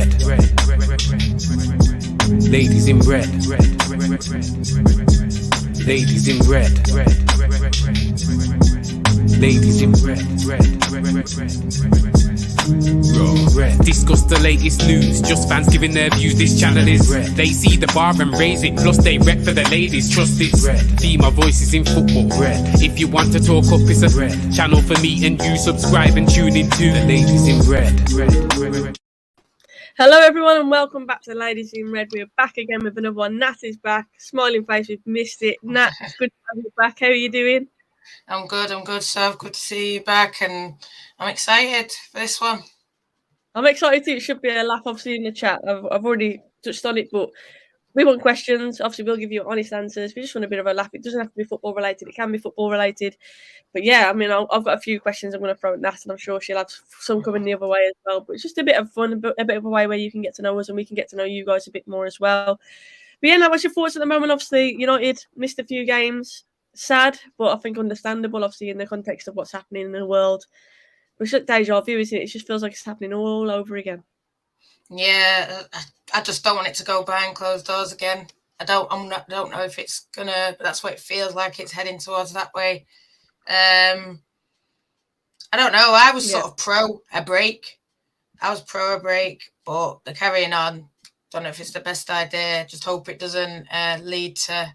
red. Ladies in red. Ladies in red. Ladies in red. Red. Discuss the latest news, just fans giving their views. This channel is red. They see the bar and raise it, plus they rep for the ladies. Trust it's red. Female voices in football. Red. If you want to talk up, it's a red channel for me and you. Subscribe and tune in to the ladies in red. Hello everyone and welcome back to the Ladies in Red. We are back again with another one. Nat is back, smiling face, we've missed it. Nat, it's good to have you back. How are you doing? I'm good, Soph. Good to see you back and I'm excited for this one. I'm excited too. It should be a laugh, obviously, in the chat. I've already touched on it, but we want questions. Obviously, we'll give you honest answers. We just want a bit of a laugh. It doesn't have to be football related. It can be football related. But yeah, I mean, I've got a few questions I'm going to throw at Nat, and I'm sure she'll have some coming the other way as well. But it's just a bit of fun, a bit of a way where you can get to know us and we can get to know you guys a bit more as well. But yeah, now what's your thoughts at the moment? Obviously, United missed a few games. Sad, but I think understandable, obviously, in the context of what's happening in the world. But it's like deja vu, isn't it? It just feels like it's happening all over again. Yeah, I just don't want it to go behind closed doors again. I don't know if it's gonna, but that's what it feels like. It's heading towards that way. I don't know. I was sort of pro a break. But they're carrying on. Don't know if it's the best idea. Just hope it doesn't lead to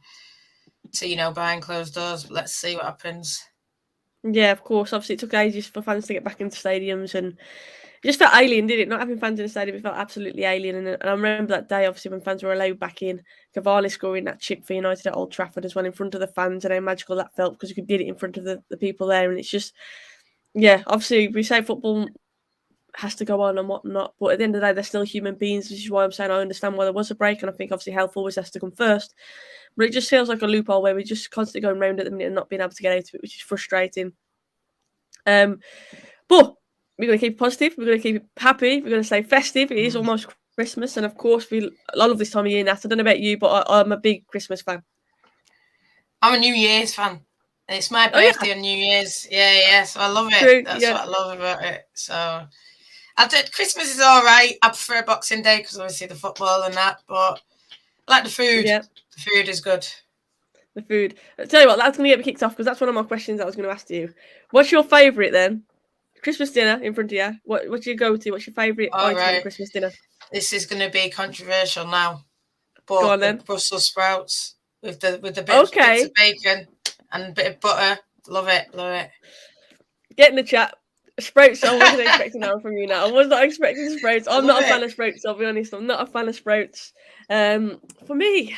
behind closed doors. But let's see what happens. Yeah, of course. Obviously, it took ages for fans to get back into stadiums, and it just felt alien, did it? Not having fans in the stadium, it felt absolutely alien. And I remember that day, obviously, when fans were allowed back in, Cavani scoring that chip for United at Old Trafford as well in front of the fans, and how magical that felt because you did it in front of the people there. And it's just, yeah, obviously, we say football has to go on and whatnot, but at the end of the day, they're still human beings, which is why I'm saying I understand why there was a break, and I think obviously health always has to come first. But it just feels like a loophole where we're just constantly going round at the minute and not being able to get out of it, which is frustrating. But we're going to keep it positive. We're going to keep it happy. We're going to say festive. It is almost Christmas, and of course, I love this time of year. Nat, I don't know about you, but I'm a big Christmas fan. I'm a New Year's fan. It's my birthday on New Year's. Yeah. So I love it. True, That's what I love about it. So Christmas is all right. I prefer Boxing Day because obviously the football and that, but I like the food. Yeah. The food is good. The food. I'll tell you what, that's going to get me kicked off because that's one of my questions I was going to ask you. What's your favourite then? Christmas dinner in front of you. What's your go-to? What's your favourite item at Christmas dinner? This is going to be controversial now. But go on then. Brussels sprouts with the bits of bacon and a bit of butter. Love it. Get in the chat. Sprouts, I wasn't expecting that from you now. I was not expecting sprouts. I'm not a fan of sprouts, I'll be honest. I'm not a fan of sprouts. For me,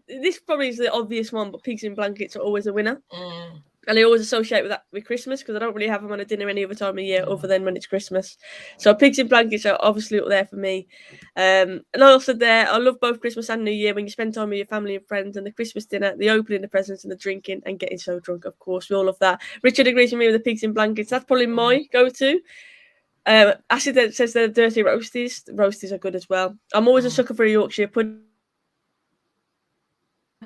this probably is the obvious one, but pigs in blankets are always a winner. And I always associate with Christmas because I don't really have them on a dinner any other time of year other than when it's Christmas. So pigs in blankets are obviously up there for me. And I also I love both Christmas and New Year when you spend time with your family and friends, and the Christmas dinner, the opening the presents and the drinking and getting so drunk. Of course, we all love that. Richard agrees with me with the pigs in blankets. That's probably my go-to. Acid says the dirty roasties. The roasties are good as well. I'm always a sucker for a Yorkshire pudding.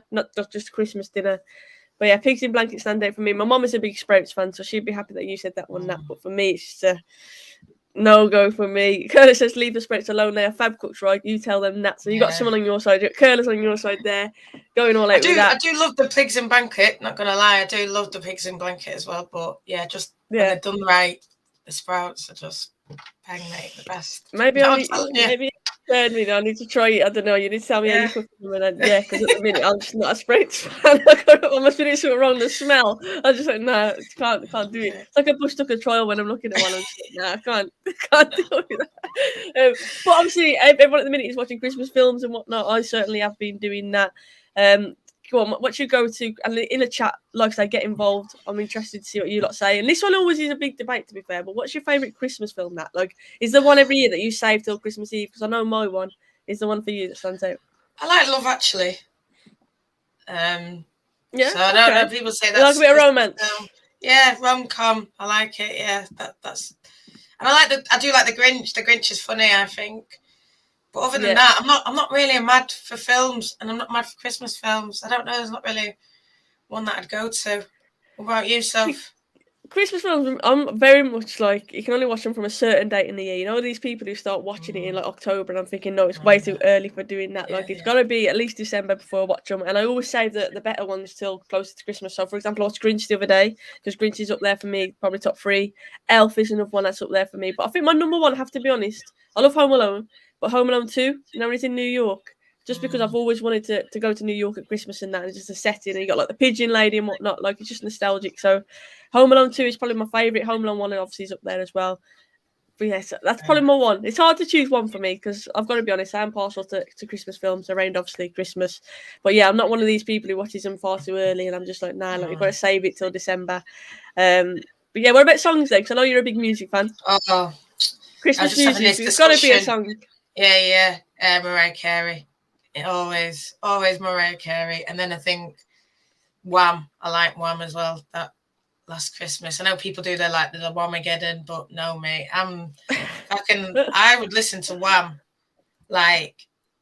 Not just Christmas dinner. But yeah, pigs in blankets stand out for me. My mum is a big sprouts fan, so she'd be happy that you said that one, Nat. But for me, it's just a no-go for me. Curtis says, leave the sprouts alone. They are fab cooks, right? You tell them, Nat. So you got someone on your side. Curtis on your side there, going all out with that. I do love the pigs in blanket, not going to lie. I do love the pigs in blanket as well. But yeah, when they're done right, the sprouts are just bang, mate, the best. Maybe I need to try it. I don't know. You need to tell me how you cook them. Because at the minute I'm just not a sprouts fan. I must be doing something wrong. The smell. I just like, no, can't do it. It's like a bush tucker trial when I'm looking at one. I'm just like, no, I can't do that. But obviously, everyone at the minute is watching Christmas films and whatnot. I certainly have been doing that. Go on, what's your go-to? And in the chat, like I say, get involved. I'm interested to see what you lot say. And this one always is a big debate, to be fair. But what's your favourite Christmas film, Nat? Like, is there one every year that you save till Christmas Eve? Because I know my one is the one for you that stands out. I like Love Actually. Yeah. So I don't know. People say that's like a bit of romance. Yeah, rom-com. I like it. Yeah, that's. And I do like the Grinch. The Grinch is funny, I think. But other than that, I'm not really mad for films, and I'm not mad for Christmas films. I don't know. There's not really one that I'd go to. What about you, Soph? Christmas films, I'm very much like, you can only watch them from a certain date in the year. You know, these people who start watching it in like October, and I'm thinking, no, it's way too early for doing that. Like, it's got to be at least December before I watch them. And I always save the better ones till closer to Christmas. So, for example, I watched Grinch the other day because Grinch is up there for me, probably top 3. Elf is another one that's up there for me. But I think my number one, I have to be honest, I love Home Alone, but Home Alone 2, you know, when it's in New York. Just because I've always wanted to go to New York at Christmas and that, and it's just a setting, and you got like the pigeon lady and whatnot, like it's just nostalgic. So Home Alone 2 is probably my favourite. Home Alone 1 obviously is up there as well. But yes, that's probably my one. It's hard to choose one for me because I've got to be honest, I am partial to Christmas films around obviously Christmas. But yeah, I'm not one of these people who watches them far too early, and I'm just like, nah, like you've got to save it till December. But yeah, what about songs then? Because I know you're a big music fan. Oh, Christmas music, there's got to be a song. Yeah, Mariah Carey. Always Mariah Carey. And then I think Wham. I like Wham as well. That Last Christmas. I know people do the Whamageddon, but no, mate. I would listen to Wham like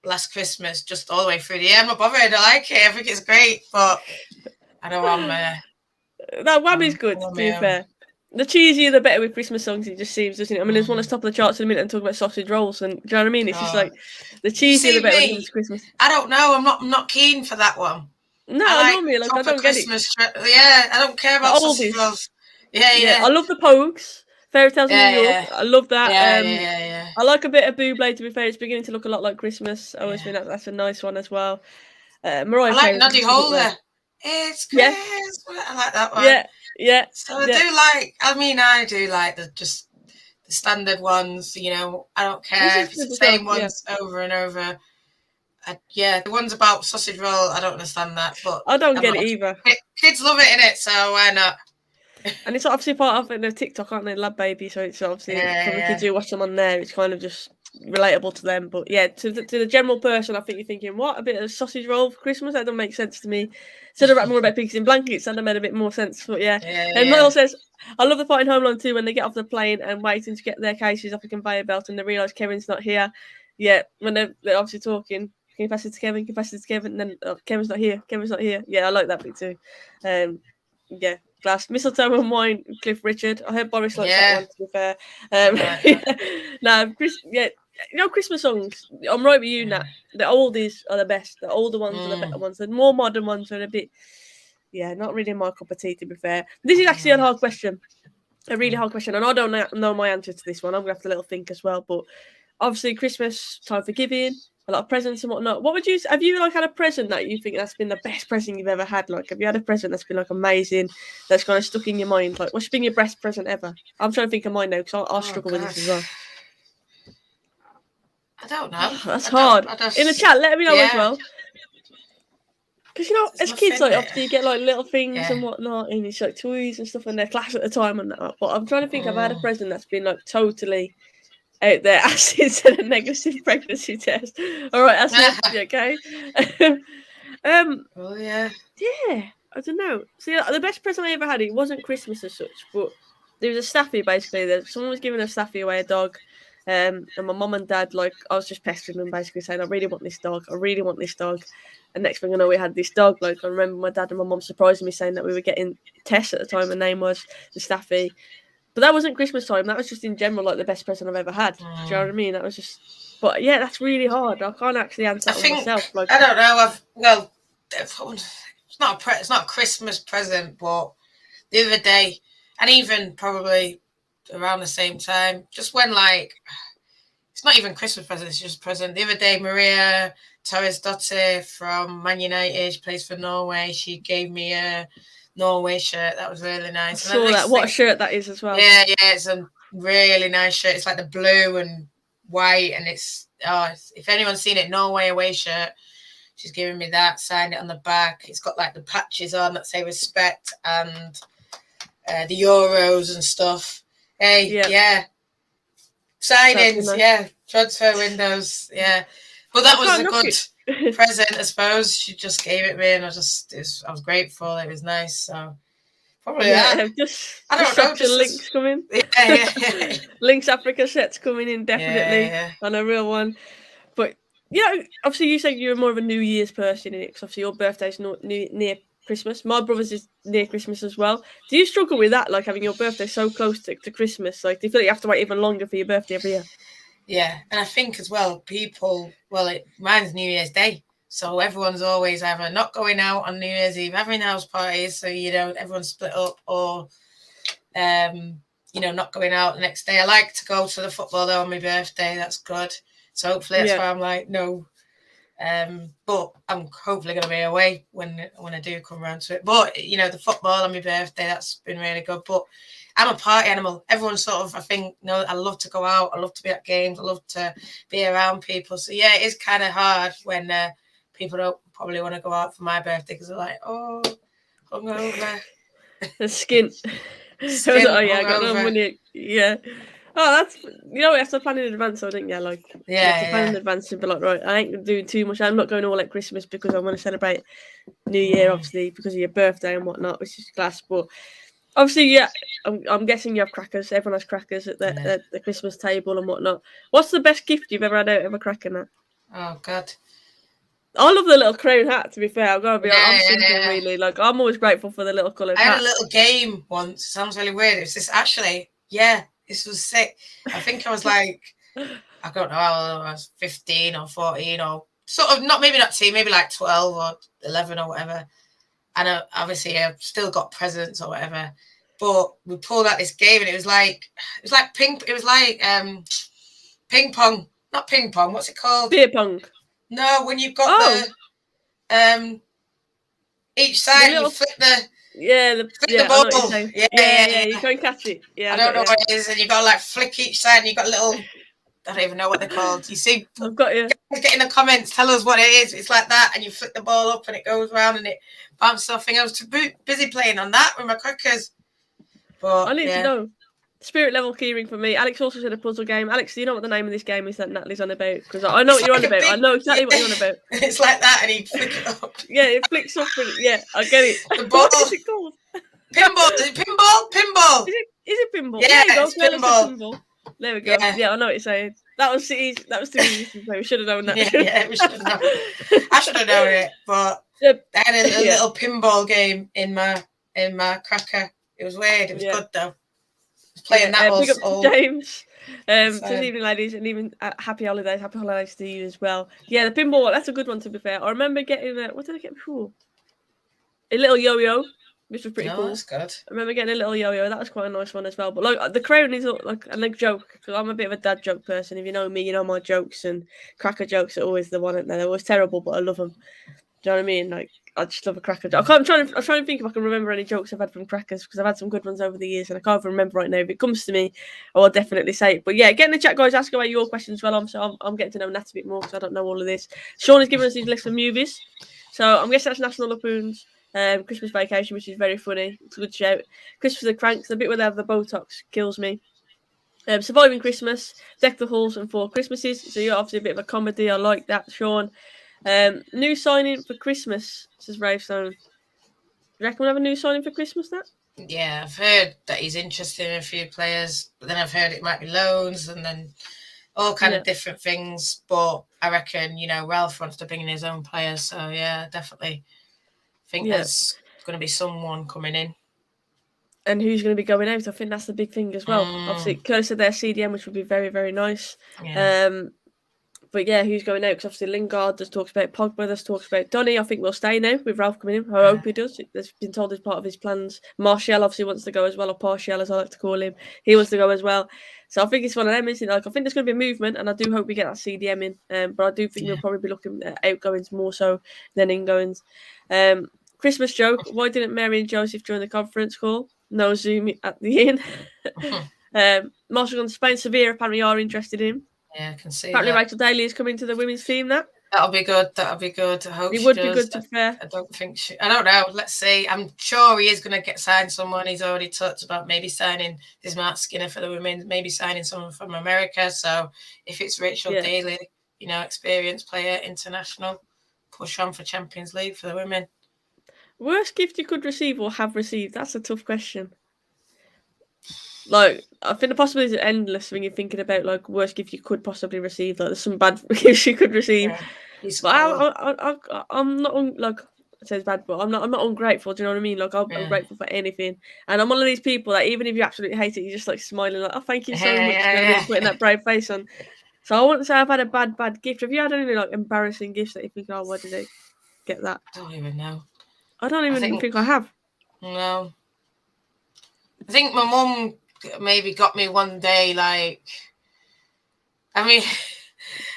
Last Christmas just all the way through the year. I'm not bothered. I like it. I think it's great, but I know that Wham is good, to be fair. The cheesier the better with Christmas songs, it just seems, doesn't it? I mean, there's one that's top of the charts in a minute and talk about sausage rolls, and do you know what I mean? It's just like the cheesier the better when it comes to Christmas. I don't know. I'm not keen for that one. No, I normally like I don't get it. Yeah, I don't care about sausage rolls. Yeah. I love the Pogues. Fairy Tales in New York. I love that. Yeah. I like a bit of Bublé, to be fair. It's beginning to look a lot like Christmas. I always think that's a nice one as well. Mariah Carey. I like Noddy Holder. It's Christmas. I like that one. Yeah. So I do like the standard ones, you know. I don't care if it's the same ones over and over. The ones about sausage roll, I don't understand that, but I don't get it either. Kids love it, innit? So why not? And it's obviously part of the TikTok, aren't they? Lab Baby, so it's obviously from the kids who watch them on there, it's kind of just relatable to them. But yeah, to the general person, I think you're thinking, what, a bit of sausage roll for Christmas? That doesn't make sense to me. Instead of more about pigs in blankets, that made a bit more sense. But and Niall says, I love the part in Home Alone 2 when they get off the plane and waiting to get their cases off a conveyor belt and they realise Kevin's not here. Yeah, when they're obviously talking, can you pass it to Kevin? Can you pass it to Kevin? And then Kevin's not here. Yeah, I like that bit too. Glass, mistletoe and wine, Cliff Richard. I heard Boris likes that one, to be fair. You know, Christmas songs, I'm right with you, Nat. The oldies are the best. The older ones are the better ones. The more modern ones are a bit, not really my cup of tea, to be fair. This is actually a hard question. A really hard question. And I don't know my answer to this one. I'm going to have to little think as well. But obviously, Christmas, time for giving, a lot of presents and whatnot. What would you, have you had a present that you think that's been the best present you've ever had? Like, have you had a present that's been amazing, that's kind of stuck in your mind? Like, what's been your best present ever? I'm trying to think of mine now because I struggle with this as well. I don't know. That's hard. In the chat, let me know as well. Because, you know, as kids, obviously you get little things and whatnot, and it's toys and stuff in their class at the time and that. But I'm trying to think, I've had a present that's been totally out there, acids and a negative pregnancy test. All right, that's okay. Yeah, I don't know. See, the best present I ever had, it wasn't Christmas as such, but there was a staffy basically. Someone was giving a staffy away, a dog. And my mum and dad, I was just pestering them, basically saying, I really want this dog. And next thing I know, we had this dog. I remember my dad and my mum surprising me, saying that we were getting Tess at the time. Her name was the staffy. But that wasn't Christmas time. That was just in general, the best present I've ever had. Do you know what I mean? That was just. But yeah, that's really hard. I can't actually answer that myself. I don't know. It's not a Christmas present, but the other day, and even probably around the same time, just when it's not even Christmas present, it's just a present. The other day, Maria Torresdottir from Man United, she plays for Norway. She gave me a Norway shirt. That was really nice. I saw that. What a shirt that is as well. Yeah, it's a really nice shirt. It's the blue and white, and it's if anyone's seen it, Norway away shirt. She's giving me that, signed it on the back. It's got the patches on that say respect and the Euros and stuff. Hey, signings, transfer windows, But that was a good present, I suppose. She just gave it me, and I was grateful. It was nice, so probably that. I don't know. Just links coming. Yeah. Links Africa sets coming in definitely on a real one. But obviously you said you're more of a New Year's person, because obviously your birthday's near Christmas. My brother's is near Christmas as well. Do you struggle with that, like having your birthday so close to Christmas? Like, do you feel like you have to wait even longer for your birthday every year? Yeah, and I think as well, mine's New Year's Day. So everyone's always either not going out on New Year's Eve, having house parties, so everyone's split up, or not going out the next day. I like to go to the football though on my birthday. That's good. So hopefully that's why I'm like, no. But I'm hopefully going to be away when I do come around to it. But the football on my birthday, that's been really good. But I'm a party animal. Everyone sort of, I think, I love to go out. I love to be at games. I love to be around people. So yeah, it is kind of hard when people don't probably want to go out for my birthday because they're like, oh, hungover. The skin. Oh yeah, I got no money. Yeah. Oh, that's we have to plan in advance, so don't you? Like, you have to plan in advance and be like, right, I ain't doing too much. I'm not going all at Christmas because I want to celebrate New Year, obviously, because of your birthday and whatnot, which is class. But obviously, yeah, I'm guessing you have crackers. Everyone has crackers at the Christmas table and whatnot. What's the best gift you've ever had out of a cracker, Nat? Oh God. I love the little crown hat, to be fair. I'm going to be honest, I'm simple, really. Like, I'm always grateful for the little coloured hat. I had a little game once. It sounds really weird. It was this actually, this was sick. I think I was like, I don't know how old I was, 15 or 14 or sort of, maybe not teen, maybe like 12 or 11 or whatever. And obviously I've still got presents or whatever. But we pulled out this game and it was like ping pong. Not ping pong, what's it called? Beer pong. No, when you've got the each side you flip the the ball. Yeah, you can't catch it. Yeah, I don't know what it is, and you got to like flick each side, and you got a little. I don't even know what they're called. You see, I've got you. Get in the comments. Tell us what it is. It's like that, and you flick the ball up, and it goes around, and it bounces off. I was too busy playing on that with my crackers. But I need to know. Spirit level keyring for me. Alex also said a puzzle game. Alex, do you know what the name of this game is that Natalie's on about? Because I know what you're on about. I know exactly what you're on about. It's like that, and you flick it up. Yeah, it flicks up, and I get it. The ball. What is it called? Pinball. Is it pinball? Pinball. Is it pinball? Yeah, it's pinball. There we go. Yeah, I know what you're saying. That was too easy to play. We should have known that. Yeah, we should have known. I should have known it, but I had a little pinball game in my cracker. It was weird. It was good though. Playing that was all. James. Just evening, ladies, and even happy holidays to you as well. Yeah, the pinball, that's a good one, to be fair. I remember getting what did I get before? A little yo-yo, which was pretty cool. That's good. I remember getting a little yo-yo. That was quite a nice one as well. But like the crown is like a joke, because I'm a bit of a dad joke person. If you know me, you know my jokes, and cracker jokes are always the one. They're always terrible, but I love them. Do you know what I mean? Like, I just love a cracker joke. I'm trying to think if I can remember any jokes I've had from crackers, because I've had some good ones over the years, and I can't remember right now. If it comes to me, I will definitely say it. But yeah, get in the chat, guys. Ask away your questions as well. I'm getting to know Nat a bit more, because I don't know all of this. Sean has given us his list of movies, so I'm guessing that's National Lampoon's Christmas Vacation, which is very funny. It's a good shout. Christmas the Cranks, the bit where they have the Botox kills me. Surviving Christmas, Deck the Halls, and Four Christmases. So you're obviously a bit of a comedy. I like that, Sean. New signing for Christmas, says Ravestone. Do you reckon we'll have a new signing for Christmas, Nat? Yeah, I've heard that he's interested in a few players, but then I've heard it might be loans and then all kind of different things. But I reckon, Ralph wants to bring in his own players. So yeah, definitely think there's going to be someone coming in. And who's going to be going out? I think that's the big thing as well. Obviously, Curtis said their CDM, which would be very, very nice. Yeah. But yeah, who's going out? Because obviously Lingard, there's talks about Pogba, there's talks about Donny. I think we'll stay now with Ralph coming in. I hope he does. There's been told as part of his plans. Martial obviously wants to go as well, or Partial as I like to call him. He wants to go as well. So I think it's one of them, isn't it? Like, I think there's going to be a movement, and I do hope we get that CDM in. But I do think we'll probably be looking at outgoings more so than ingoings. Christmas joke. Why didn't Mary and Joseph join the conference call? No Zoom at the inn. Marshall gone to Spain. Sevilla apparently are interested in him. Yeah, I can see apparently that. Rachel Daly is coming to the women's team. That'll be good. I hope it would be good, to be fair. I don't know. Let's see. I'm sure he is going to get signed someone. He's already talked about maybe signing this Mark Skinner for the women, maybe signing someone from America. So if it's Rachel Daly, experienced player, international, push on for Champions League for the women. Worst gift you could receive or have received? That's a tough question. Like, I think the possibilities are endless when you're thinking about like worst gift you could possibly receive. Like, there's some bad gifts you could receive. Yeah, but I'm not like sounds bad, but I'm not ungrateful. Do you know what I mean? Like I'm grateful for anything, and I'm one of these people that even if you absolutely hate it, you're just like smiling, like, oh, thank you so much, putting that brave face on. So I wouldn't say I've had a bad gift. Have you had any like embarrassing gifts that you think, oh, why did I get that? I don't even know. I don't even think I have. No. I think my mum maybe got me one day, like, I mean,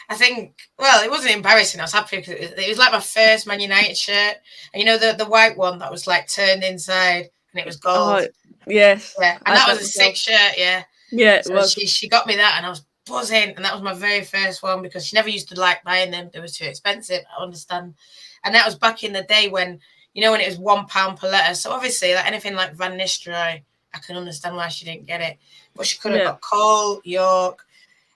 I think, well, it wasn't embarrassing. I was happy because it was like my first Man United shirt. And you know, the white one that was like turned inside and it was gold. Oh, yes. Yeah. And that was a sick shirt, yeah. Yeah, it so was. She got me that and I was buzzing. And that was my very first one because she never used to like buying them. They were too expensive. I understand. And that was back in the day when, you know, when it was £1 per letter. So obviously, like anything like Van Nistelrooy, I can understand why she didn't get it. But she could have got Cole, York.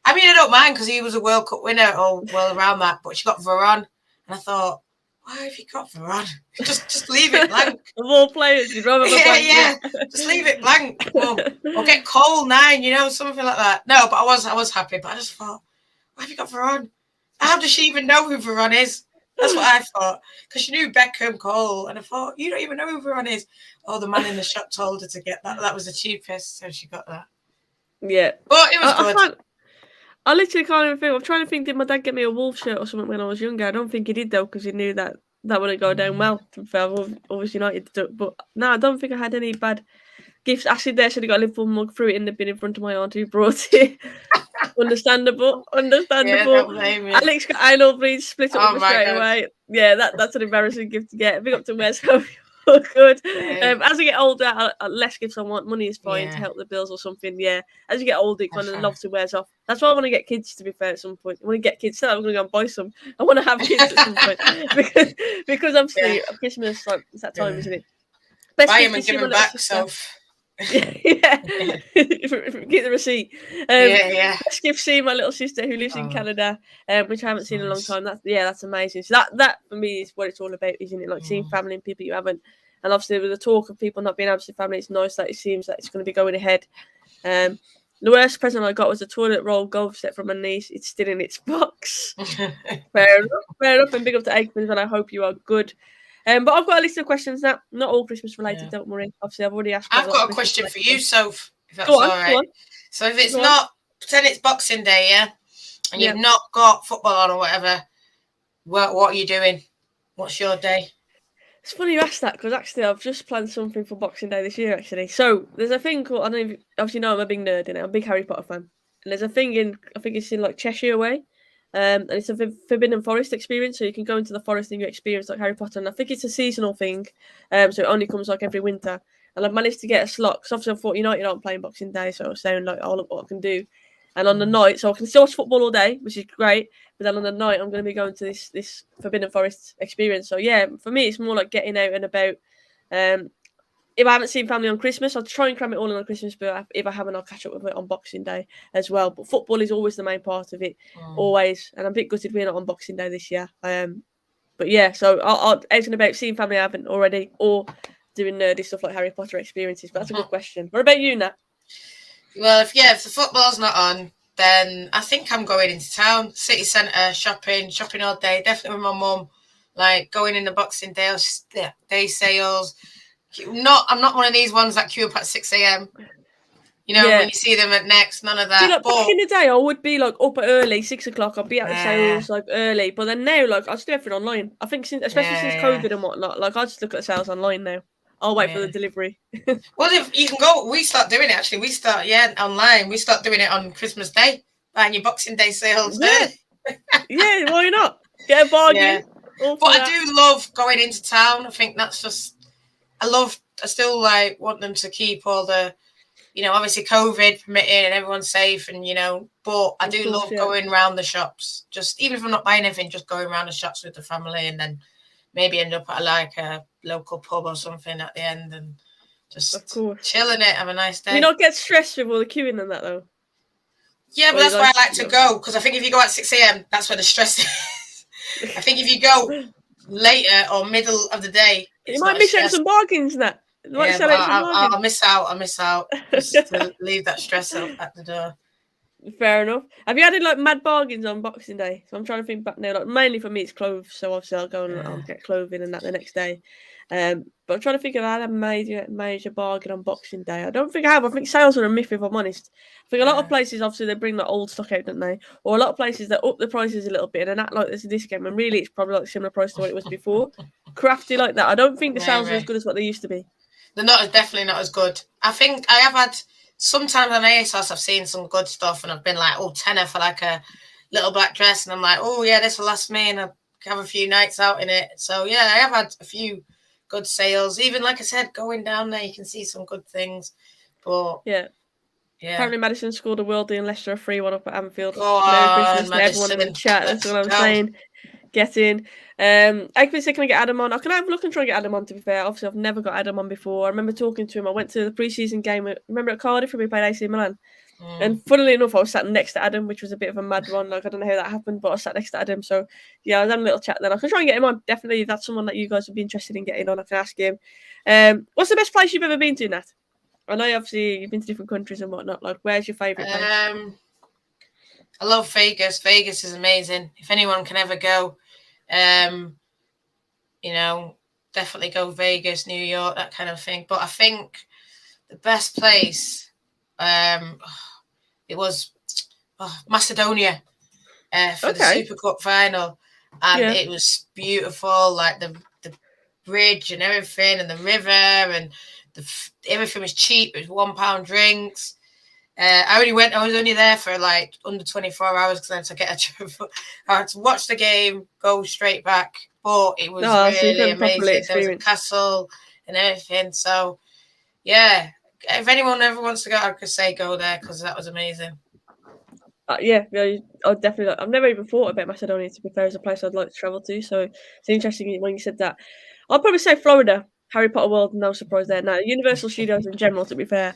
I mean, I don't mind because he was a World Cup winner or well around that. But she got Varane. And I thought, why have you got Varane? Just leave it blank. Of all players, you'd rather yeah. Just leave it blank. Or get Cole 9, you know, something like that. No, but I was happy. But I just thought, why have you got Varane? How does she even know who Varane is? That's what I thought. Because she knew Beckham, Cole, and I thought, you don't even know who Varane is. Oh, the man in the shop told her to get that. That was the cheapest, so she got that. Yeah. But it was good. I literally can't even think. I'm trying to think, did my dad get me a Wolf shirt or something when I was younger? I don't think he did, though, because he knew that wouldn't go down well. To be fair, obviously United. But no, I don't think I had any bad gifts. Actually, there should have got a Liverpool mug, threw it in the bin in front of my aunt who brought it. Understandable. Yeah, don't blame me. Alex got anal bleed, split up straight away. Yeah, that's an embarrassing gift to get. Big up to Wes. Good. As I get older, less gifts I want. Money is fine to help the bills or something. Yeah. As you get older, it kind of novelty wears off. That's why I want to get kids, to be fair, at some point. I want to get kids. So I'm going to go and buy some. I want to have kids at some point. because obviously Christmas, like, it's that time, isn't it? Best buy them and give them back, Soph. Yeah. Get the receipt. Best gift, seeing my little sister who lives in Canada, which I haven't seen in a long time. That's amazing. So that for me is what it's all about, isn't it? Like seeing family and people you haven't. And obviously with the talk of people not being able to see family, it's nice that it seems that it's going to be going ahead. The worst present I got was a toilet roll golf set from my niece. It's still in its box. Fair enough. And big up to Aikman's, and I hope you are good. But I've got a list of questions now. Not all Christmas related, don't worry. Obviously, I've already asked. I've got a question for you, Soph, if that's all right. So if it's not, pretend it's Boxing Day, yeah? And you've not got football on or whatever, what are you doing? What's your day? It's funny you asked that because actually I've just planned something for Boxing Day this year, actually. So there's a thing called, I don't know if, obviously I'm a big nerd in it. I'm a big Harry Potter fan. And there's a thing in, I think it's in like Cheshire way. And it's a Forbidden Forest experience, so you can go into the forest and you experience like Harry Potter. And I think it's a seasonal thing, so it only comes like every winter. And I've managed to get a slot because obviously I thought United aren't playing Boxing Day, so I was saying like, look what I can do. And on the night, so I can still watch football all day, which is great. But then on the night, I'm going to be going to this Forbidden Forest experience. So yeah, for me, it's more like getting out and about. If I haven't seen family on Christmas, I'll try and cram it all in on Christmas. But if I haven't, I'll catch up with it on Boxing Day as well. But football is always the main part of it, always. And I'm a bit gutted we're not on Boxing Day this year. But yeah, so I'll out and about seeing family I haven't already, or doing nerdy stuff like Harry Potter experiences. But that's a good question. What about you, Nat? Well, if the football's not on, then I think I'm going into town, city centre, shopping all day. Definitely with my mum, like going in the Boxing Day sales. I'm not one of these ones that queue up at 6 a.m. You know, when you see them at Next, none of that. See, like, back in the day, I would be like up early, 6 o'clock. I'd be at the sales like early, but then now, like I just do everything online. I think especially since COVID and whatnot, like I just look at the sales online now. I'll wait for the delivery. Well, if you can go, we start doing it actually. We start online. We start doing it on Christmas Day, buying your Boxing Day sales. Yeah, why not? Get a bargain. Yeah. But I do love going into town. I think that's just. I still like want them to keep all the, obviously COVID permitting and everyone's safe and, but I do love going around the shops. Just even if I'm not buying anything, just going around the shops with the family and then maybe end up at like a local pub or something at the end and just chilling it, have a nice day. You not get stressed with all the queuing and that though? Yeah, but that's why I like to go because I think if you go at 6 a.m, that's where the stress is. I think if you go later or middle of the day, you might miss out some bargains, Nat. I'll miss out. Just to leave that stress at the door. Fair enough. Have you had any like mad bargains on Boxing Day? So I'm trying to think back now. Like mainly for me, it's clothes. So obviously I'll go and I'll get clothing and that the next day. But I'm trying to think if I had a major bargain on Boxing Day. I don't think I have. I think sales are a myth, if I'm honest. I think a lot of places obviously they bring like old stock out, don't they? Or a lot of places they up the prices a little bit and act like there's a discount when really it's probably like similar price to what it was before. Crafty like that. I don't think the sales are as good as what they used to be. They're definitely not as good. I think I have had. Sometimes on ASOS, I've seen some good stuff and I've been like, oh, tenner for like a little black dress. And I'm like, oh, yeah, this will last me. And I have a few nights out in it. So, yeah, I have had a few good sales. Even, like I said, going down there, you can see some good things. But, yeah. Apparently Madison scored a worldie and Leicester a 3-1 up at Anfield. Go Merry on, Christmas to Madison. everyone in the chat. That's what I'm saying. Get in. I can say, can I get Adam on? I can have a look and try and get Adam on, to be fair. Obviously, I've never got Adam on before. I remember talking to him. I went to the pre-season game. Remember at Cardiff when we played AC Milan? And funnily enough, I was sat next to Adam, which was a bit of a mad one. Like, I don't know how that happened, but I was sat next to Adam. So, yeah, I was having a little chat then. I can try and get him on. Definitely, if that's someone that you guys would be interested in getting on, I can ask him. What's the best place you've ever been to, Nat? I know, obviously, you've been to different countries and whatnot. Like, where's your favourite place? I love Vegas. Vegas is amazing. If anyone can ever go, you know, definitely go Vegas, New York, that kind of thing. But I think the best place, it was Macedonia for the Super Cup final. And it was beautiful, like the bridge and everything, and the river, and everything was cheap. It was £1 drinks. I was only there for like under 24 hours because I had to get I had to watch the game, go straight back. But it was really amazing. There was a castle and everything. So, yeah, if anyone ever wants to go, I could say go there because that was amazing. Yeah, I'd definitely. I've never even thought about Macedonia, to be fair, as a place I'd like to travel to. So it's interesting when you said that. I'll probably say Florida, Harry Potter World, no surprise there. Now, Universal Studios in general, to be fair,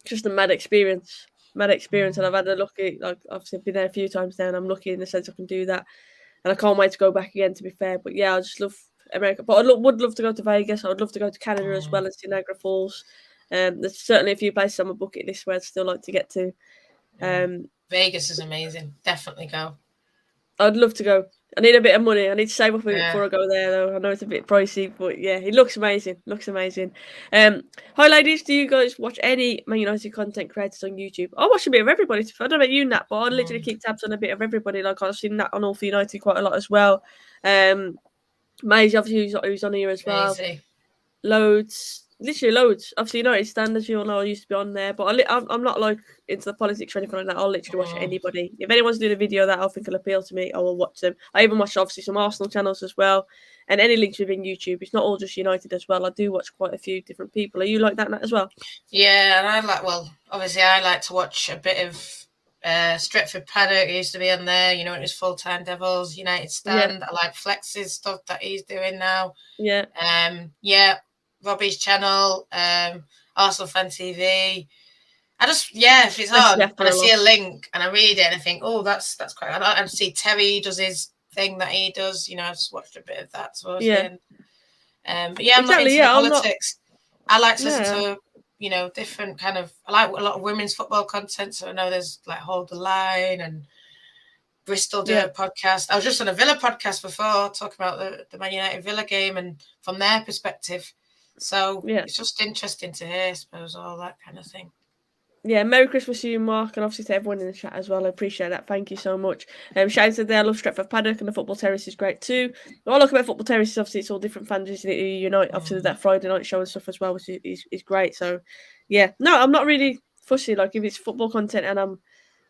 just a mad experience. And I've had a lucky, like, obviously I've been there a few times now, and I'm lucky in the sense I can do that. And I can't wait to go back again, to be fair. But yeah, I just love America. But I would love to go to Vegas. I would love to go to Canada as well as to Niagara Falls. There's certainly a few places on my bucket list where I'd still like to get to. Vegas is amazing. Definitely go. I'd love to go. I need a bit of money. I need to save up before I go there, though. I know it's a bit pricey, but yeah, it looks amazing. Hi, ladies. Do you guys watch any Man United content creators on YouTube? I watch a bit of everybody. I don't know about you, Nat, but I literally keep tabs on a bit of everybody. Like, I've seen Nat on All for United quite a lot as well. Maisie, obviously, who's on here as well. Maisie. Literally loads. Obviously, United standards, you all know I used to be on there, but I'm not like into the politics or anything like that. I'll literally watch anybody. If anyone's doing a video that I think will appeal to me, I will watch them. I even watch obviously some Arsenal channels as well, and any links within YouTube. It's not all just United as well. I do watch quite a few different people. Are you like that, Nat, as well? Yeah, and I like to watch a bit of Stretford Paddock. Used to be on there, you know, it was Full-Time Devils, United Stand. I like Flex's stuff that he's doing now. Robbie's channel, Arsenal Fan TV. If it's on and I see a link and I read it and I think, oh, that's quite. I see Terry does his thing that he does. You know, I just watched a bit of that. So I'm not into politics. I like to listen to different kind of. I like a lot of women's football content. So I know there's like Hold the Line and Bristol do a podcast. I was just on a Villa podcast before talking about the Man United Villa game and from their perspective. So it's just interesting to hear, I suppose, all that kind of thing. Yeah, Merry Christmas to you, Mark, and obviously to everyone in the chat as well. I appreciate that. Thank you so much. Shane said there, I love Stretford Paddock, and the Football Terrace is great too. What I like about Football Terrace is obviously it's all different fans, isn't it? Unite, obviously that Friday night show and stuff as well, which is great. So, yeah. No, I'm not really fussy. Like, if it's football content and I'm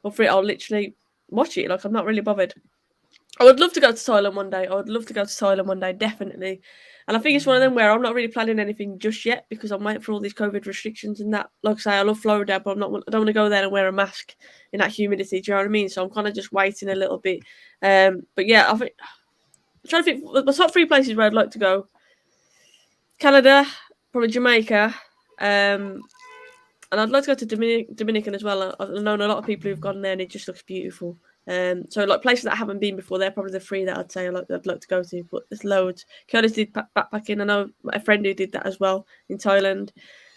up for it, I'll literally watch it. Like, I'm not really bothered. I would love to go to Thailand one day. Definitely. And I think it's one of them where I'm not really planning anything just yet because I'm waiting for all these COVID restrictions and that. Like I say, I love Florida, but I don't want to go there and wear a mask in that humidity. Do you know what I mean? So I'm kind of just waiting a little bit. But yeah, I'm trying to think. The top 3 places where I'd like to go: Canada, probably Jamaica, and I'd like to go to Dominican as well. I've known a lot of people who've gone there, and it just looks beautiful. So like places that I haven't been before, they're probably the 3 that I'd say I'd like to go to. But there's loads. Curtis did backpacking. I know a friend who did that as well in Thailand.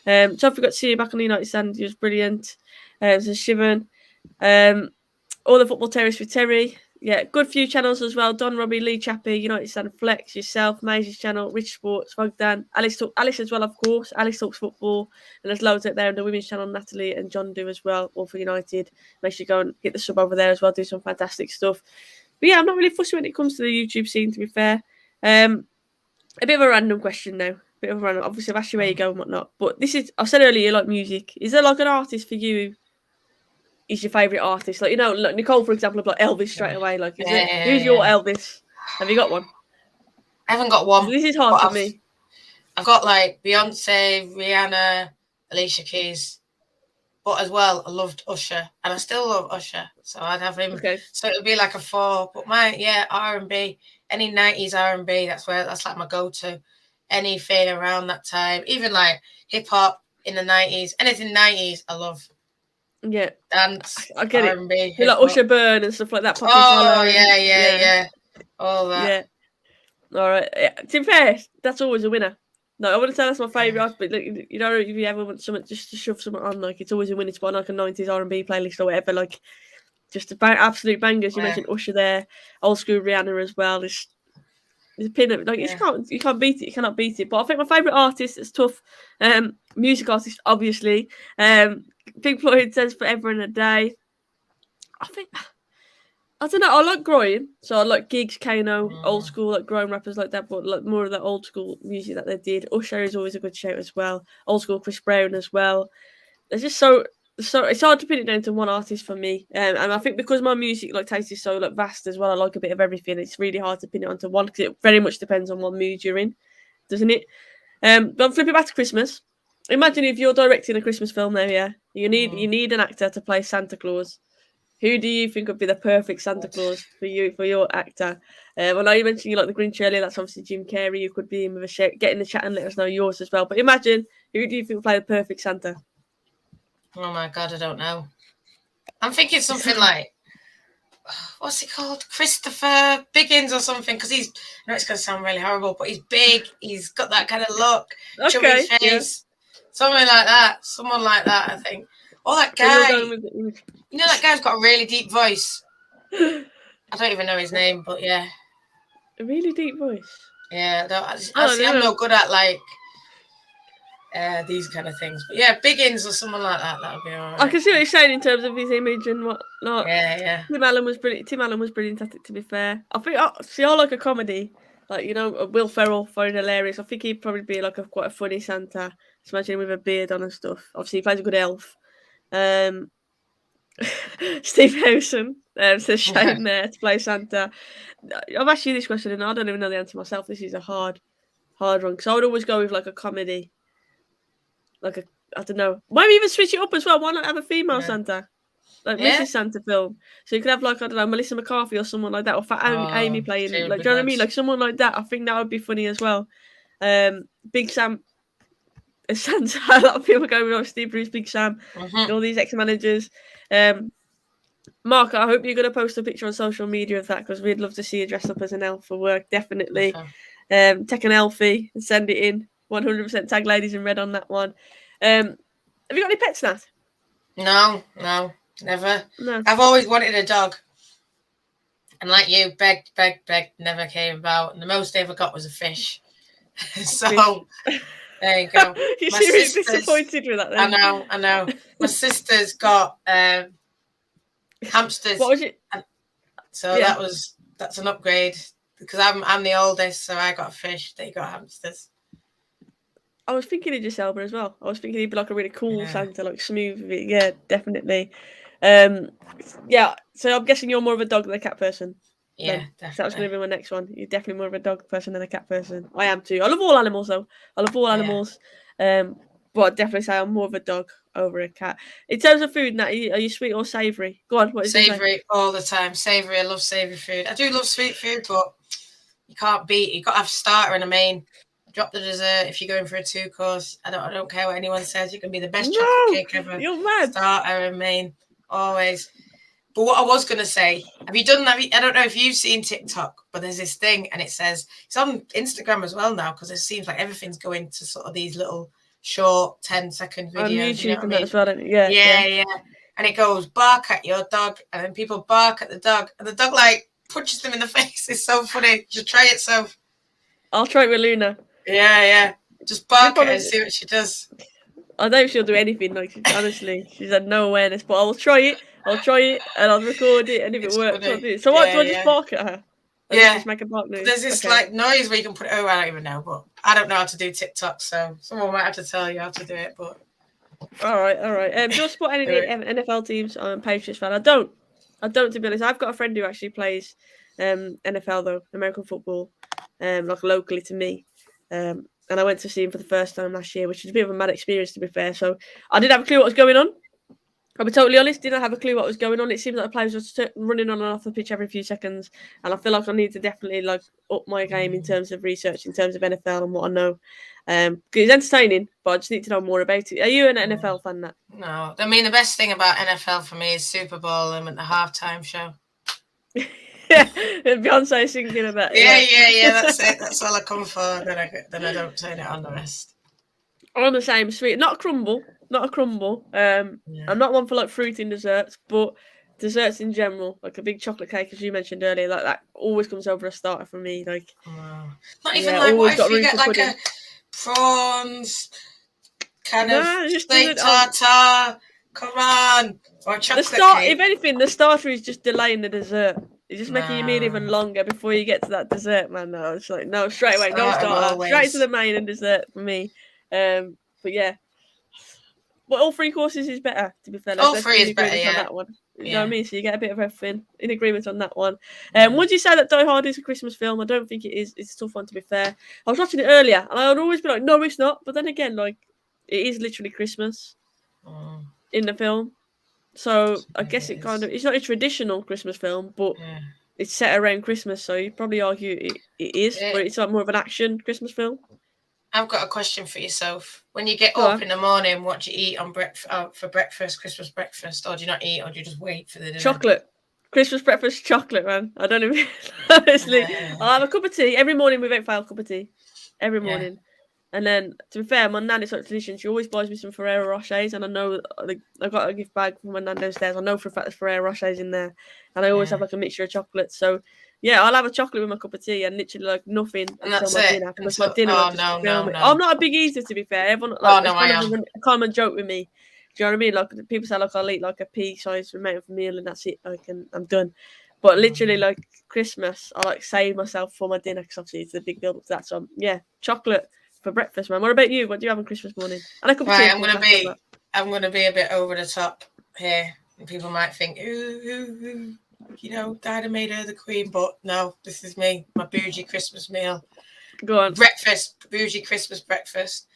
So I forgot to see you back on the United Stand. It was brilliant. So Shivan. All the Football Terrace with Terry. Yeah, good few channels as well. Don, Robbie, Lee Chappie, United Stand Flex, yourself, Maisie's channel, Rich Sports, Vogdan, Alice as well, of course. Alice Talks Football. And there's loads out there on the women's channel, Natalie and John do as well, all for United. Make sure you go and hit the sub over there as well, do some fantastic stuff. But yeah, I'm not really fussy when it comes to the YouTube scene, to be fair. A bit of a random question now. Obviously, I've asked you where you go and whatnot. But this is, I said earlier, you like music. Is there like an artist for you is your favourite artist? Like, like Nicole, for example, like Elvis straight away. Like, who's your Elvis? Have you got one? I haven't got one. This is hard for me. I've got like Beyonce, Rihanna, Alicia Keys, but as well, I loved Usher, and I still love Usher. So I'd have him. Okay. So it would be like a 4. But R&B, any 90s R&B. That's like my go-to. Anything around that time, even like hip hop in the 90s, anything 90s, I love. Yeah, dance. I get R&B, it. You like Usher Burn and stuff like that. Oh yeah. All that. Yeah. All right. Yeah. To be fair, that's always a winner. No, I wouldn't say that's my favourite, but like, if you ever want something just to shove something on, like it's always a winning spot, like a 90s R&B playlist or whatever. Like just absolute bangers. You mentioned Usher there, old school Rihanna as well. There's a pin of, like you can't beat it. You cannot beat it. But I think my favourite artist is tough. Music artist, obviously. Pink Floyd says Forever and a Day. I don't know. I like grime, so I like Giggs, Kano, old school like grime rappers like that, but like more of the old school music that they did. Usher is always a good shout as well. Old school Chris Brown as well. It's just so it's hard to pin it down to one artist for me, and I think because my music like taste is so like vast as well, I like a bit of everything. It's really hard to pin it onto one because it very much depends on what mood you're in, doesn't it? But I'm flipping back to Christmas. Imagine if you're directing a Christmas film now, yeah. You need an actor to play Santa Claus. Who do you think would be the perfect Santa Claus for your actor? I know you mentioned you like the Grinch earlier. That's obviously Jim Carrey. You could be in with a shout. Get in the chat and let us know yours as well. But imagine, who do you think would play the perfect Santa? Oh my God, I don't know. I'm thinking something like, what's it called? Christopher Biggins or something. Because I know it's going to sound really horrible, but he's big. He's got that kind of look. Chubby face. Something like that. Someone like that, I think. Or that guy. You know that guy's got a really deep voice. I don't even know his name, but yeah. A really deep voice? Yeah. I'm no good at like these kind of things. But yeah, Biggins or someone like that. That would be all right. I can see what you're saying in terms of his image and whatnot. Yeah. Tim Allen was brilliant at it, to be fair. I think I like a comedy. Like, Will Ferrell, very hilarious. I think he'd probably be like quite a funny Santa. Just imagine him with a beard on and stuff. Obviously, he plays a good elf. Steve Howson says Shane there to play Santa. I've asked you this question and I don't even know the answer myself. This is a hard one because I would always go with like a comedy. Like I don't know. Maybe even switch it up as well. Why not have a female Santa? Like Mrs. Santa film. So you could have like, I don't know, Melissa McCarthy or someone like that, or Amy playing it. Like, do you know what I mean? Like someone like that. I think that would be funny as well. Big Sam as Santa. A lot of people going with Steve Bruce, Big Sam, and all these ex-managers. Mark, I hope you're going to post a picture on social media of that because we'd love to see you dress up as an elf for work. Definitely. Take an Elfie and send it in. 100% tag Ladies in Red on that one. Have you got any pets, Nat? No, never. No. I've always wanted a dog. And like you, begged, never came about. And the most I ever got was a fish. So, there you go. You're seriously disappointed with that then? I know. My sister's got hamsters. What was it? So that's an upgrade. Because I'm the oldest, so I got a fish. They got hamsters. I was thinking of Giselda as well. I was thinking he'd be like a really cool Santa, like smooth. Yeah, definitely. So I'm guessing you're more of a dog than a cat person. Yeah, definitely. That was going to be my next one. You're definitely more of a dog person than a cat person. I am too. I love all animals though. But I'd definitely say I'm more of a dog over a cat. In terms of food, Nat, are you sweet or savoury? Go on, what is it? Savoury all the time. Savoury, I love savoury food. I do love sweet food, but you can't beat it. You've got to have a starter and a main. Drop the dessert if you're going for a 2-course. I don't care what anyone says. You can be the best chocolate cake ever. You're mad. Starter and main, always. But what I was going to say, have you done that? I don't know if you've seen TikTok, but there's this thing and it says, it's on Instagram as well now because it seems like everything's going to sort of these little short 10-second videos. On YouTube you know what and I mean? that as well, don't you? Yeah. and it goes bark at your dog, and then people bark at the dog, and the dog like punches them in the face. It's so funny. Just try it, Soph. I'll try it with Luna. Yeah. Just bark at her and see what she does. I don't know if she'll do anything. Like, honestly, she's had no awareness. But I'll try it, and I'll record it, and if it works, I'll do it. So what? Do I just bark at her? Just make a bark noise. There's this like noise where you can put it. Oh, I don't even know, but I don't know how to do TikTok, so someone might have to tell you how to do it. But all right. Do you support any NFL teams? I'm a Patriots fan. I don't. To be honest, I've got a friend who actually plays NFL though, American football, like locally to me. And I went to see him for the first time last year, which is a bit of a mad experience to be fair. So I didn't have a clue what was going on. I'll be totally honest, didn't have a clue what was going on. It seems like the players were running on and off the pitch every few seconds, and I feel like I need to definitely like up my game in terms of research, in terms of NFL and what I know. Because it's entertaining, but I just need to know more about it. Are you an NFL fan, Nat? No, I mean the best thing about NFL for me is Super Bowl and the halftime show. Yeah, Beyonce singing about. Yeah. That's it. That's all I come for. Then I don't turn it on the rest. I'm the same. Sweet, not a crumble. I'm not one for like fruit in desserts, but desserts in general, like a big chocolate cake, as you mentioned earlier, like that always comes over a starter for me. Like, not even like what if you get like a prawns kind of steak tartare? Come on, or a chocolate cake. If anything, the starter is just delaying the dessert. It's just making your meal even longer before you get to that dessert, man. No, it's like no, straight away, no starter, straight to the main and dessert for me. But yeah. But all three courses is better, to be fair. All three is better, on that one. You know what I mean? So you get a bit of everything in agreement on that one. Would you say that Die Hard is a Christmas film? I don't think it is. It's a tough one, to be fair. I was watching it earlier, and I would always be like, no, it's not. But then again, like, it is literally Christmas in the film. So I guess it's not a traditional Christmas film, but it's set around Christmas. So you'd probably argue it is, but it's like more of an action Christmas film. I've got a question for yourself. When you get up in the morning, what do you eat on for breakfast, Christmas breakfast, or do you not eat, or do you just wait for the dinner? Chocolate. Christmas breakfast chocolate, man. I don't even honestly. I'll have a cup of tea every morning without fail. Cup of tea every morning, and then to be fair, my nan is like tradition. She always buys me some Ferrero Rochers, and I know I got a gift bag from my nan downstairs. I know for a fact there's Ferrero Rochers in there, and I always have like a mixture of chocolate. So. Yeah, I'll have a chocolate with my cup of tea and literally like nothing until my dinner. Because my dinner, no. I'm not a big eater, to be fair. Everyone, like, I am. A common joke with me. Do you know what I mean? Like people say, like I'll eat like a pea-sized amount of meal and that's it. Like, and I'm done. But literally, like Christmas, I like save myself for my dinner because obviously it's a big build up to that. So yeah, chocolate for breakfast, man. What about you? What do you have on Christmas morning? And a cup of tea. I'm gonna be a bit over the top here, and people might think, ooh. You know, Dad made her the queen, but no, this is me, my bougie Christmas meal. Go on. Breakfast, bougie Christmas breakfast.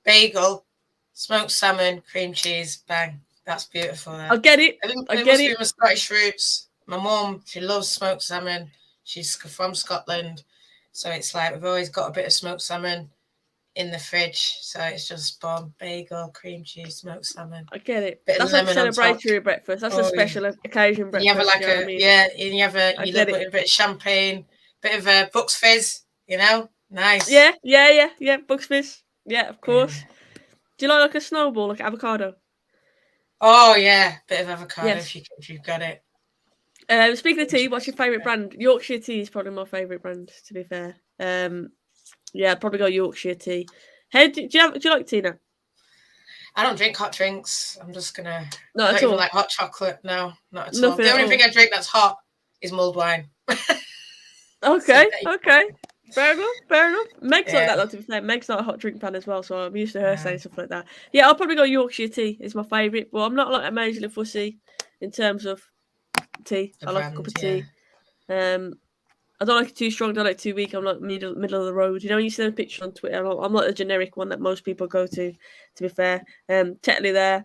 Bagel, smoked salmon, cream cheese, bang. That's beautiful. I get it. I get it. My Scottish roots. My mum, she loves smoked salmon. She's from Scotland. So it's like we've always got a bit of smoked salmon in the fridge, so it's just bomb. Bagel, cream cheese, smoked salmon. I get it. That's like a celebratory breakfast. That's a special occasion breakfast. You have and you a bit of champagne, bit of Bucks Fizz. You know, nice. Yeah. Bucks Fizz. Yeah, of course. Do you like a snowball, like avocado? Oh yeah, bit of avocado if you've got it. Speaking of tea, what's your favourite brand? Yorkshire tea is probably my favourite brand, to be fair. Yeah, I'd probably go Yorkshire tea. Hey, do you like tea now? I don't drink hot drinks. I'm just gonna. Not I don't at all. Even like hot chocolate. No, not at all. The only thing I drink that's hot is mulled wine. Okay. Fair enough. Meg's like that, though, to be fair. Meg's not a hot drink fan as well, so I'm used to her saying stuff like that. Yeah, I'll probably go Yorkshire tea. It's my favourite, but I'm not like majorly fussy in terms of tea. I like a cup of tea. I don't like it too strong, I don't like it too weak. I'm like middle of the road. You know, when you see the picture on Twitter, I'm not the generic one that most people go to be fair. Tetley there.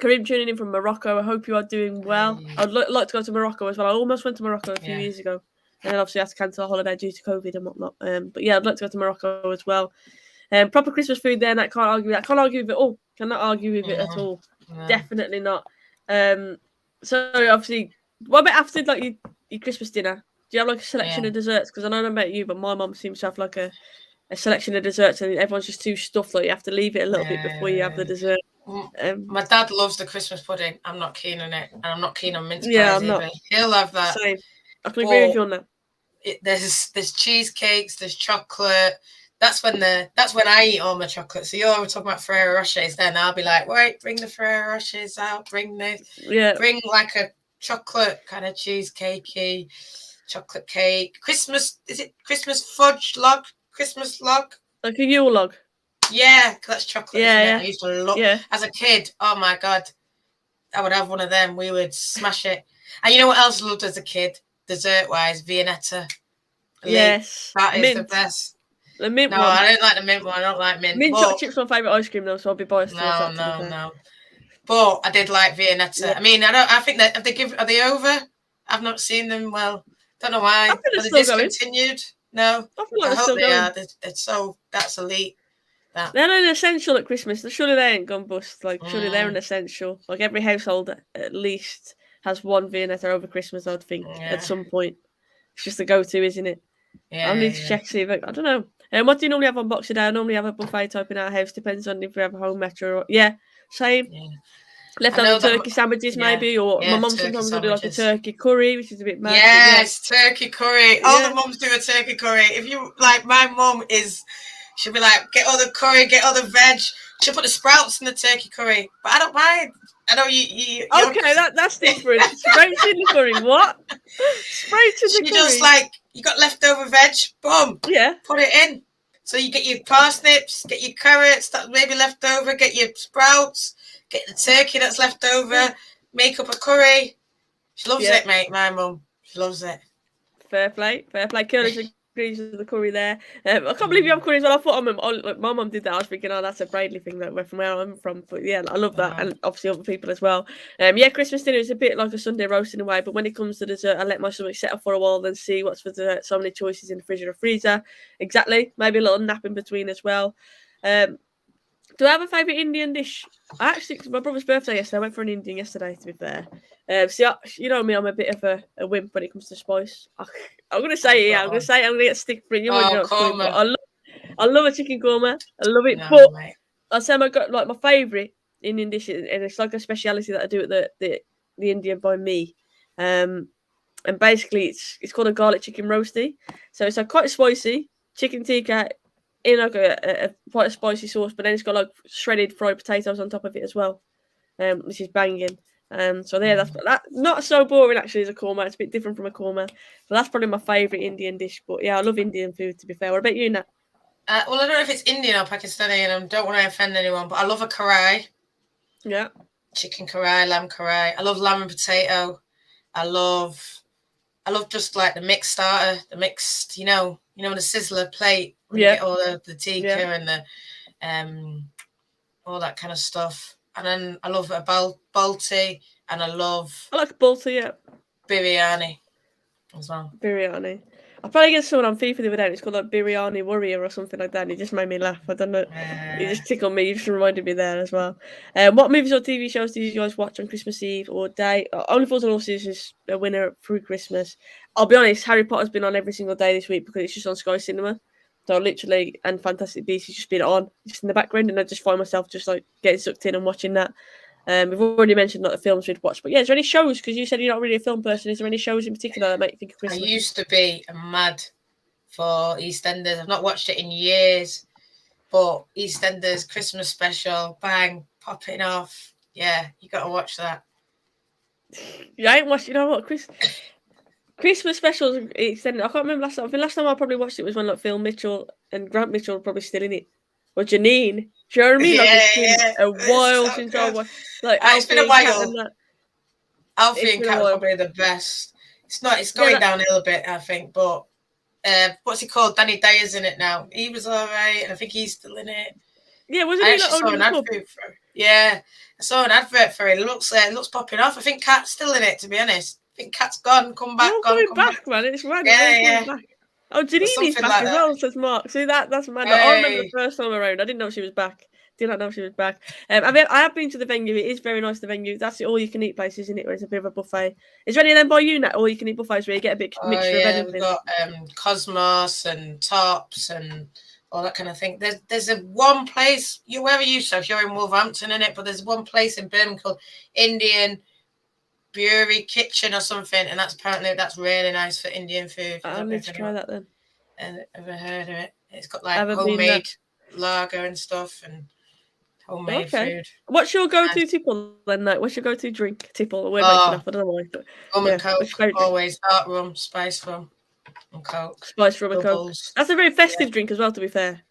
Kareem tuning in from Morocco. I hope you are doing well. I'd like to go to Morocco as well. I almost went to Morocco a few years ago. And then obviously I had to cancel a holiday due to COVID and whatnot. But yeah, I'd like to go to Morocco as well. Proper Christmas food there, and I can't argue with that. Can't argue with it all. Cannot argue with it at all. No. Definitely not. So obviously, what about after like your Christmas dinner? Do you have like a selection of desserts? Because I don't know about you, but my mum seems to have like a selection of desserts, and everyone's just too stuffed. Like you have to leave it a little bit before you have the dessert. My dad loves the Christmas pudding. I'm not keen on it, and I'm not keen on mince Yeah, pies I'm not. either. He'll have that. Same. I can agree with you on that. There's cheesecakes, there's chocolate. That's when I eat all my chocolate. So you're talking about Ferrero Rochers, then I'll be like, wait, bring the Ferrero Rochers out, bring like a chocolate kind of cheesecakey chocolate cake. Christmas, is it Christmas fudge log? Christmas log? Like a Yule log. Yeah, that's chocolate, isn't it? I used to love as a kid. Oh my god, I would have one of them. We would smash it. And you know what else I loved as a kid? Dessert wise, Viennetta. Yes, that is the best. The mint one. I don't like the mint one. I don't like mint. Mint chocolate chip's my favourite ice cream though, so I'll be biased. No. But I did like Viennetta. Yeah. I mean, I think that are they over? I've not seen them. Well, don't know why. I think they're still discontinued. Going. No, I feel like they're still going. That's elite. They're an essential at Christmas. Surely they ain't gone bust. Like, surely they're an essential. Like, every household at least has one Viennetta over Christmas, I'd think, at some point. It's just the go-to, isn't it? Yeah. I'll need to check, see if I don't know. What do you normally have on Boxing Day? I normally have a buffet type in our house. Depends on if we have a home metro or... Yeah, same. Yeah. Leftover turkey sandwiches, maybe, or my mum sometimes will do like a turkey curry, which is a bit mad. Yes, turkey curry. All the mums do a turkey curry. If you, like, my mum she'll be like, get all the curry, get all the veg. She'll put the sprouts in the turkey curry. But I don't mind. I know you okay, that's different. Sprouts in the curry, what? Sprouts in the curry? She just, like, you got leftover veg, boom. Yeah. Put it in. So you get your parsnips, get your carrots that maybe left over, get your sprouts, get the turkey that's left over, make up a curry. She loves it, mate, my mum. She loves it. Fair play. Courage agrees with the curry there. I can't believe you have curry as well. I thought my mum did that. I was thinking, that's a Bradley thing, like, from where I'm from. But yeah, I love that. And obviously other people as well. Christmas dinner is a bit like a Sunday roast in a way. But when it comes to dessert, I let my stomach settle for a while, then see what's for dessert. So many choices in the fridge or freezer. Exactly. Maybe a little nap in between as well. Do I have a favourite Indian dish? Actually, my brother's birthday yesterday. I went for an Indian yesterday, to be fair. See, you know me, I'm a bit of a wimp when it comes to spice. I'm going to say I'm going to get stick for it. I love a chicken korma. I love it. But I'll say my favourite Indian dish, and it's like a speciality that I do at the Indian by me. And basically, it's called a garlic chicken roasty. So it's quite spicy chicken tikka in like a quite a spicy sauce, but then it's got like shredded fried potatoes on top of it as well, which is banging. So there, that's not so boring actually as a korma. It's a bit different from a korma, but that's probably my favourite Indian dish. But yeah, I love Indian food, to be fair. What about you, Nat? Well, I don't know if it's Indian or Pakistani, and I don't want to offend anyone, but I love a karai. Yeah. Chicken karai, lamb karai. I love lamb and potato. I love just like the mixed starter, the mixed, the sizzler plate. You get all the tikka and the all that kind of stuff. And then I love a balti, and I like balti, yeah. Biryani as well. Biryani. I probably get someone on FIFA the other day. It's called like Biryani Warrior or something like that. And it just made me laugh. I don't know. It just tickled me. You just reminded me there as well. What movies or TV shows do you guys watch on Christmas Eve or day? Only Fools and Horses is a winner through Christmas. I'll be honest, Harry Potter's been on every single day this week because it's just on Sky Cinema. So literally, and Fantastic Beasts has just been on, just in the background, and I just find myself just like getting sucked in and watching that. We've already mentioned the films we'd watch, but yeah, is there any shows? Because you said you're not really a film person. Is there any shows in particular that make you think of Christmas? I used to be mad for EastEnders. I've not watched it in years, but EastEnders Christmas special, bang, popping off. Yeah, you got to watch that. Yeah, I ain't watched. You know what, Christmas specials EastEnders. I can't remember last time. I think last time I probably watched it was when like Phil Mitchell and Grant Mitchell were probably still in it. Or Janine. Do you know what I mean? Like it's been a while since I watched. Like it's been a while. Alfie and Kat are probably the best. It's going downhill a bit, I think. But what's he called? Danny Dyer's in it now. He was all right, and I think he's still in it. Yeah, wasn't he? Saw an advert for it. Yeah, I saw an advert for it. It looks popping off. I think Kat's still in it. To be honest, I think Kat's gone, come back, come back, man. It's mad. Yeah. Back. Oh, Janini's back as well, says Mark. See, that's mad. Hey. I remember the first time around. I didn't know she was back. Did not know she was back. I have been to the venue. It is very nice, the venue. That's the all-you-can-eat place, isn't it? Where it's a bit of a buffet. Is there any of them by you, Nat? All-you-can-eat buffets where you get a bit mixture of anything? We've got Cosmos and Tops and all that kind of thing. There's a one place, where are you, so if you're in Wolverhampton, in it, but there's one place in Birmingham called Indian Brewery Kitchen or something, and that's really nice for Indian food. I'll need to try that then. Ever heard of it? It's got like homemade lager and stuff and homemade food. What's your go-to tipple then? Like, what's your go-to drink? Tipple? We're making up. I don't know why. But rum and Coke. Always dark rum, spice rum, and Coke. Spice rum and Coke. That's a very festive drink as well. To be fair,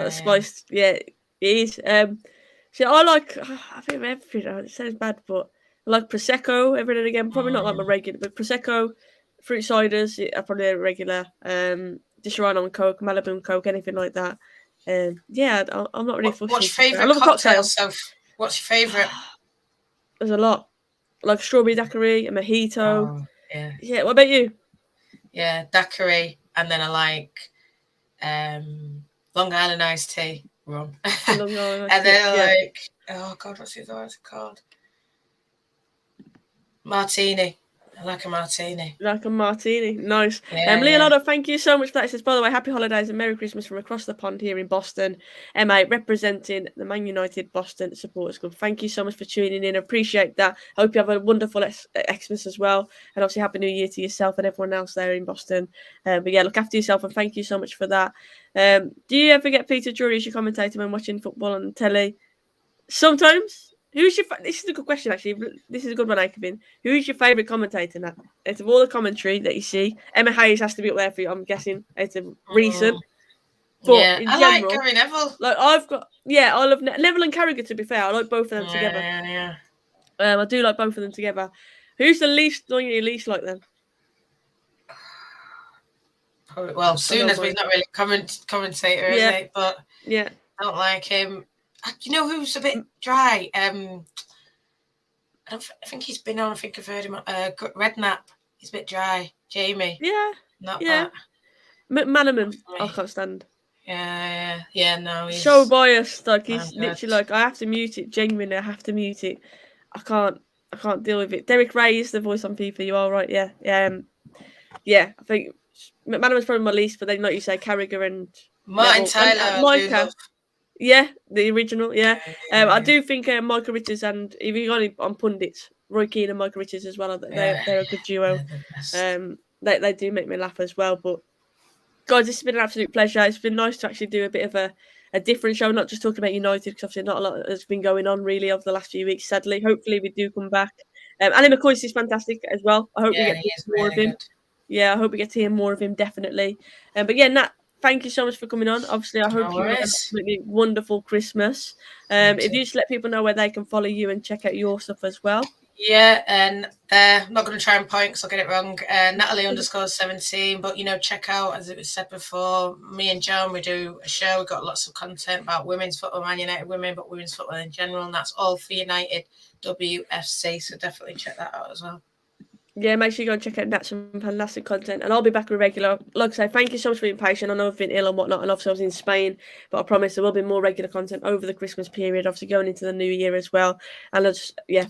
spiced. Yeah, it is. So I like. I think everything. It sounds bad, but I like prosecco every now and again. Probably not like my regular, but prosecco, fruit ciders are probably a regular. Just run on Coke, Malibu Coke, anything like that. Yeah, I'm not really fussy. What's your favourite cocktail, Soph? What's your favourite? There's a lot. Like strawberry daiquiri, a mojito. Oh, yeah. Yeah, what about you? Yeah, daiquiri, and then I like Long Island iced tea rum. And then like, oh God, what's it called? Martini. I like a martini. Like a martini. Nice. Leonardo, thank you so much for that. It says, by the way, happy holidays and Merry Christmas from across the pond here in Boston. Emma, representing the Man United Boston Supporters Club. Thank you so much for tuning in. Appreciate that. Hope you have a wonderful Xmas as well. And obviously, Happy New Year to yourself and everyone else there in Boston. But yeah, look after yourself and thank you so much for that. Do you ever get Peter Drury as your commentator when watching football on telly? Sometimes. This is a good question, actually. This is a good one, Aikavin. Who's your favourite commentator, Nat? Out of all the commentary that you see, Emma Hayes has to be up there for you, I'm guessing. It's a recent. But in general, like Gary Neville. Like I love Neville and Carragher, to be fair. I like both of them together. Yeah. I do like both of them together. Who's the one you least like then? Well, Sooners, but he's not really a commentator, is he? But I don't like him. You know who's a bit dry? I think he's been on. I think I've heard him. Redknapp. He's a bit dry. Jamie. Yeah. Not that. McManaman. I can't stand. Yeah. No, he's so biased. Like he's literally like I have to mute it. Genuinely, I have to mute it. I can't deal with it. Derek Ray is the voice on FIFA. You are right. Yeah. I think McManaman's probably my least, but then like you say, Carragher and Martin Tyler. Micah. Yeah, the original. Yeah. I do think Michael Richards and if you got it on pundits, Roy Keane and Michael Richards as well. They're a good duo. They do make me laugh as well. But guys, this has been an absolute pleasure. It's been nice to actually do a bit of a different show, not just talking about United, because obviously not a lot has been going on really over the last few weeks. Sadly, hopefully we do come back. Andy McCoy is fantastic as well. I hope we get to hear more of him. Yeah, I hope we get to hear more of him definitely. But yeah, Nat, thank you so much for coming on. Obviously, I hope you have an absolutely wonderful Christmas. If you just let people know where they can follow you and check out your stuff as well. Yeah, and I'm not going to try and point because I'll get it wrong. Natalie_17, but check out, as it was said before, me and Joan, we do a show. We've got lots of content about women's football, Man United women, but women's football in general, and that's all for United WFC. So definitely check that out as well. Yeah, make sure you go and check out Nat, some fantastic content. And I'll be back with regular. Like I say, thank you so much for being patient. I know I've been ill and whatnot, and obviously I was in Spain, but I promise there will be more regular content over the Christmas period, obviously going into the new year as well. And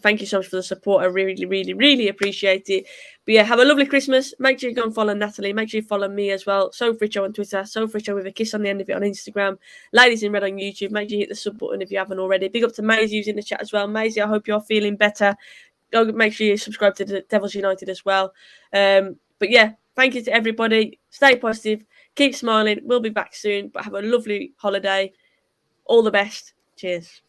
thank you so much for the support. I really, really, really appreciate it. But yeah, have a lovely Christmas. Make sure you go and follow Natalie. Make sure you follow me as well. Soph Richo on Twitter. Soph Richo with a kiss on the end of it on Instagram. Ladies in Red on YouTube. Make sure you hit the sub button if you haven't already. Big up to Maisie who's in the chat as well. Maisie, I hope you're feeling better. Go make sure you subscribe to the Devils United as well. But yeah, thank you to everybody. Stay positive. Keep smiling. We'll be back soon. But have a lovely holiday. All the best. Cheers.